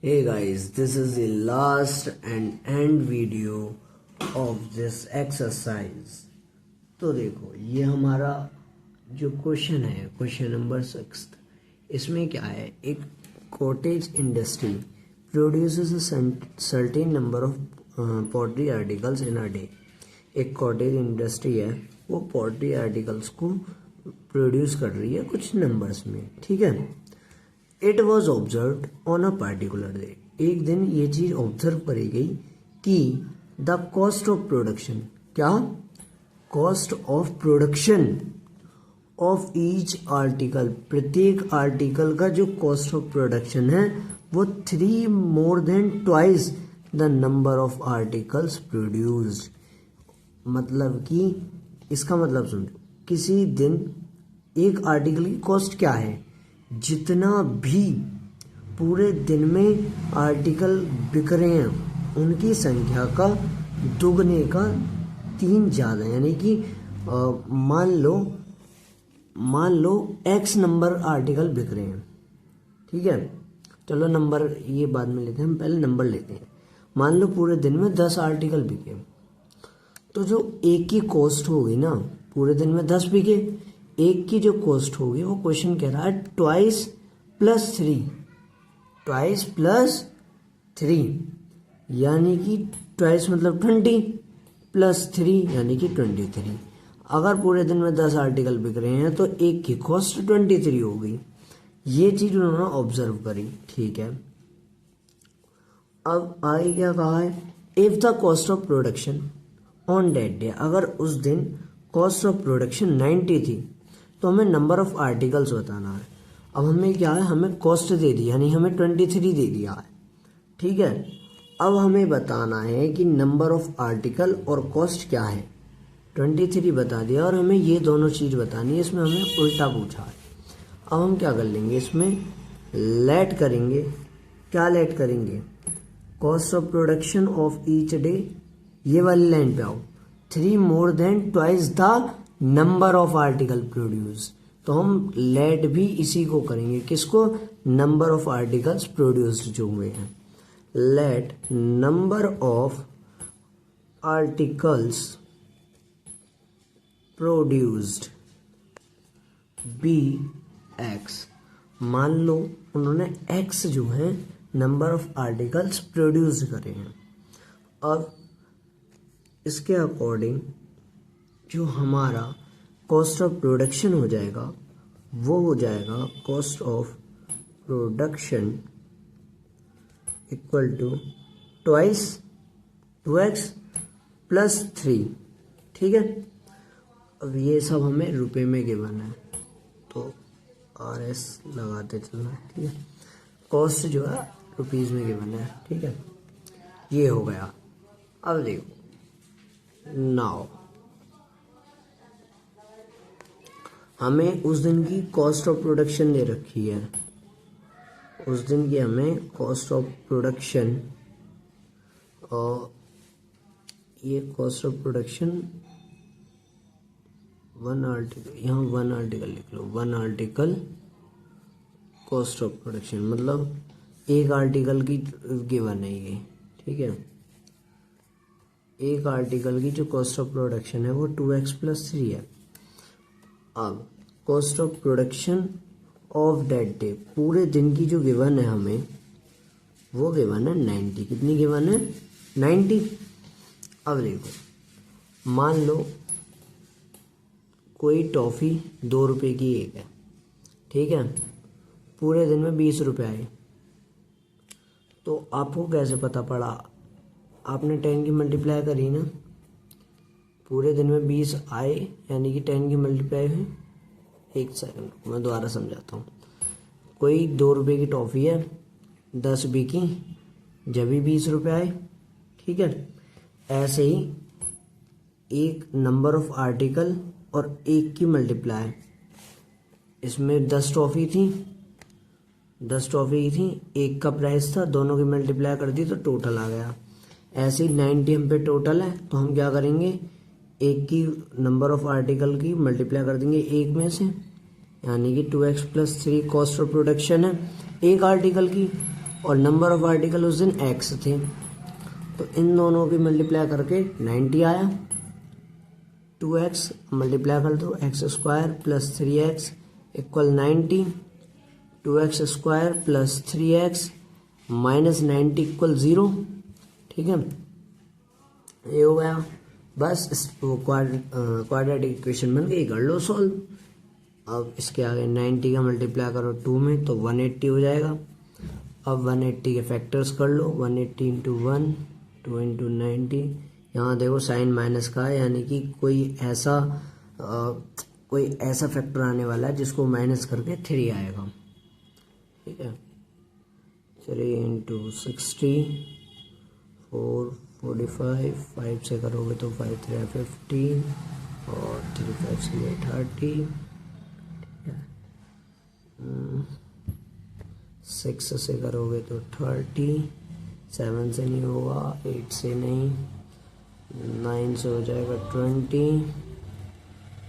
Hey guys, this is the last and end video of this exercise. तो देखो ये हमारा जो क्वेश्चन है, क्वेश्चन नंबर 6, इसमें क्या है, एक cottage industry produces a certain number of pottery articles in a day. एक कॉटेज इंडस्ट्री है, वो पॉटरी आर्टिकल्स को प्रोड्यूस कर रही है कुछ नंबर्स में, ठीक है। It was observe on a particular day, एक दिन ये चीज ऑब्जर्व करी गई कि द कॉस्ट ऑफ प्रोडक्शन, क्या cost of production of each article, प्रत्येक आर्टिकल का जो कॉस्ट ऑफ प्रोडक्शन है वो 3 more than twice the number of articles produced. मतलब कि इसका मतलब समझो, किसी दिन एक आर्टिकल की कॉस्ट क्या है, जितना भी पूरे दिन में आर्टिकल बिक रहे हैं उनकी संख्या का दुगने का 3 ज़्यादा, यानी कि मान लो x नंबर आर्टिकल बिक रहे हैं, ठीक है। चलो नंबर ये बाद में लेते हैं, हम पहले नंबर लेते हैं। मान लो पूरे दिन में 10 आर्टिकल बिके, तो जो एक की कॉस्ट होगी ना, पूरे दिन में 10 बिके, एक की जो कॉस्ट होगी वो क्वेश्चन कह रहा है ट्वाइस प्लस 3, यानी कि ट्वाइस मतलब 20 प्लस 3 यानी कि 23। अगर पूरे दिन में 10 आर्टिकल बिक रहे हैं तो एक की कॉस्ट 23 हो गई। ये चीज उन्होंने ऑब्जर्व करी, ठीक है। अब आगे क्या कहा है, if the cost of production on that day, अगर उस दिन कॉस्ट ऑफ प्रोडक्शन 90 थी तो हमें नंबर ऑफ आर्टिकल्स बताना है। अब हमें क्या है, हमें कॉस्ट दे दी, यानी हमें 23 दे दिया है, ठीक है। अब हमें बताना है कि नंबर ऑफ आर्टिकल और कॉस्ट क्या है। 23 बता दिया और हमें ये दोनों चीज़ बतानी है, इसमें हमें उल्टा पूछा है। अब हम क्या कर लेंगे, इसमें लेट करेंगे। क्या लेट करेंगे, cost of production of each day, ये वाली लाइन पे आओ, 3 more than twice the number of article produce. तो हम लेट भी इसी को करेंगे, किसको, नंबर ऑफ आर्टिकल्स प्रोड्यूस्ड जो हुए हैं। Let number of articles produced be x. मान लो उन्होंने एक्स जो है नंबर ऑफ आर्टिकल्स प्रोड्यूस करे हैं। अब इसके अकॉर्डिंग जो हमारा कॉस्ट ऑफ प्रोडक्शन हो जाएगा वो हो जाएगा cost of production equal to twice 2x plus 3, ठीक है। अब ये सब हमें रुपए में गिवन है तो RS लगाते चलना, ठीक है। कॉस्ट जो है रुपीज में गिवन है, ठीक है। ये हो गया। अब देखो, नाउ हमें उस दिन की कॉस्ट ऑफ प्रोडक्शन दे रखी है, उस दिन की हमें कॉस्ट ऑफ प्रोडक्शन, और ये कॉस्ट ऑफ प्रोडक्शन 1 आर्टिकल, यहाँ 1 आर्टिकल लिख लो, 1 आर्टिकल कॉस्ट ऑफ प्रोडक्शन, मतलब एक आर्टिकल की गिवन है ये, ठीक है। एक आर्टिकल की जो कॉस्ट ऑफ प्रोडक्शन है वो 2x प्लस 3 है। अब cost of production of that day, पूरे दिन की जो गिवन है हमें वो गिवन है 90। कितनी गिवन है, 90। अब देखो, मान लो कोई टॉफ़ी 2 रुपये की एक है, ठीक है, पूरे दिन में 20 रुपये आए। तो आपको कैसे पता पड़ा, आपने 10 की मल्टीप्लाई करी ना, पूरे दिन में 20 आए यानी कि 10 की मल्टीप्लाई हुई। एक सेकंड मैं दोबारा समझाता हूँ। कोई 2 रुपये की टॉफ़ी है, 10 बिकी, जब भी 20 रुपये आए, ठीक है। ऐसे ही एक नंबर ऑफ आर्टिकल और एक की मल्टीप्लाई, इसमें 10 टॉफ़ी थी, 10 टॉफ़ी थी, एक का प्राइस था, दोनों की मल्टीप्लाई कर दी तो टोटल आ गया। ऐसे ही 90 हम पे टोटल है, तो हम क्या करेंगे, एक की नंबर ऑफ आर्टिकल की मल्टीप्लाई कर देंगे एक में से, यानी कि 2x plus 3 cost of production है एक आर्टिकल की, और नंबर ऑफ आर्टिकल उस दिन x थे, तो इन दोनों की मल्टीप्लाई करके 90 आया। 2x मल्टीप्लाई कर दो, x square plus 3x equal 90, 2x square plus 3x minus 90 equal 0। ठीक है, ये हो गया। बस इस क्वाड्रेटिक इक्वेशन बन गई, कर लो सॉल्व। अब इसके आगे 90 का मल्टीप्लाई करो 2 में तो 180 हो जाएगा। अब 180 के फैक्टर्स कर लो, 180 इंटू 1, 2 इंटू 90। यहाँ देखो साइन माइनस का है, यानी कि कोई ऐसा फैक्टर आने वाला है जिसको माइनस करके 3 आएगा। ठीक है, 3 इंटू 60, 4 45, 5 से करोगे तो 5 3 15 और 3 5 से 30। 6 से करोगे तो 30, 7 से नहीं होगा, 8 से नहीं, 9 से हो जाएगा 20,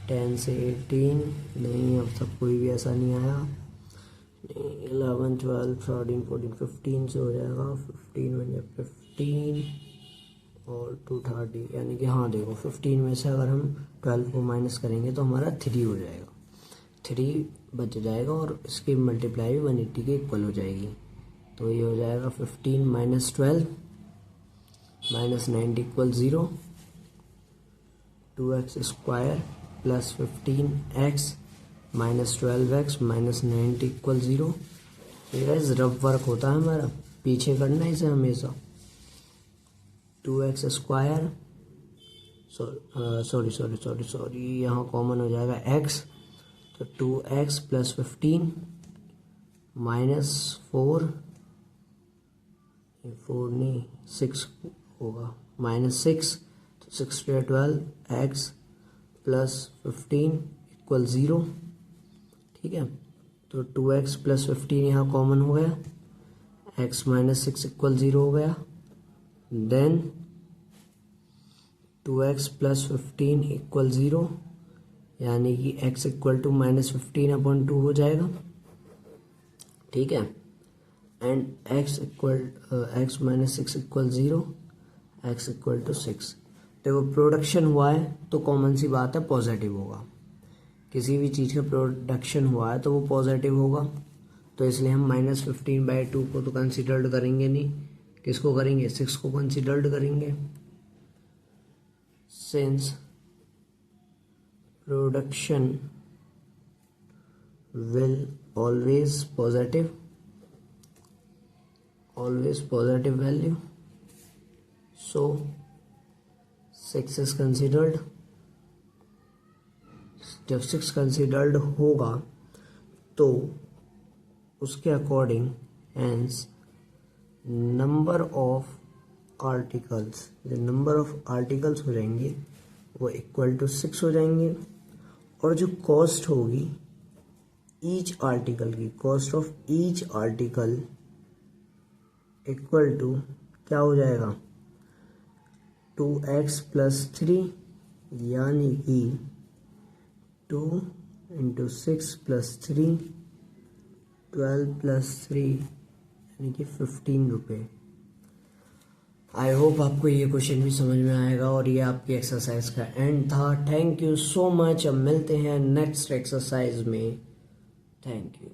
10 से 18 नहीं, अब तक कोई भी ऐसा नहीं आया। 11 12 13 14 15 से हो जाएगा, 15 बन जाए 15 और 230, यानी कि हाँ देखो 15 में से अगर हम 12 को माइनस करेंगे तो हमारा 3 हो जाएगा, 3 बच जाएगा और इसकी मल्टीप्लाई भी 180 के इक्वल हो जाएगी। तो ये हो जाएगा 15 minus 12 minus 90 equal 0, 2x square plus 15x minus 12x minus 90 equal 0। ये गाइस रफ वर्क होता है हमारा, पीछे करना है इसे हमेशा। 2x स्क्वायर सॉरी यहाँ कॉमन हो जाएगा x, तो 2x प्लस 15 माइनस 4 नहीं 6 होगा, माइनस 6, तो 6 to 12 x प्लस 15 इक्वल 0। ठीक है, तो 2x प्लस 15 यहाँ कॉमन हो गया, x माइनस 6 इक्वल 0 हो गया। देन 2x प्लस 15 इक्वल 0, यानी कि x इक्वल टू माइनस 15/2 हो जाएगा। ठीक है, and x minus 6 equal 0, x equal to 6। देखो प्रोडक्शन हुआ है तो कॉमन सी बात है पॉजिटिव होगा, किसी भी चीज़ का प्रोडक्शन हुआ है तो वो पॉजिटिव होगा, तो इसलिए हम -15/2 को तो कंसिडर्ड करेंगे नहीं। किसको करेंगे? 6 को कंसिडर्ड करेंगे। Since production will always positive value, so 6 is considered। जब 6 कंसिडर्ड होगा तो उसके according hence number of articles, जो नंबर ऑफ आर्टिकल्स हो जाएंगे वो इक्वल टू 6 हो जाएंगे, और जो कॉस्ट होगी ईच आर्टिकल की, cost of each article equal to क्या हो जाएगा 2x प्लस 3, यानी कि 2 इंटू 6 प्लस 3 12 प्लस 3 यानी कि 15 रुपये। आई होप आपको ये क्वेश्चन भी समझ में आएगा और ये आपकी एक्सरसाइज का एंड था। थैंक यू सो मच, अब मिलते हैं नेक्स्ट एक्सरसाइज में। Thank you.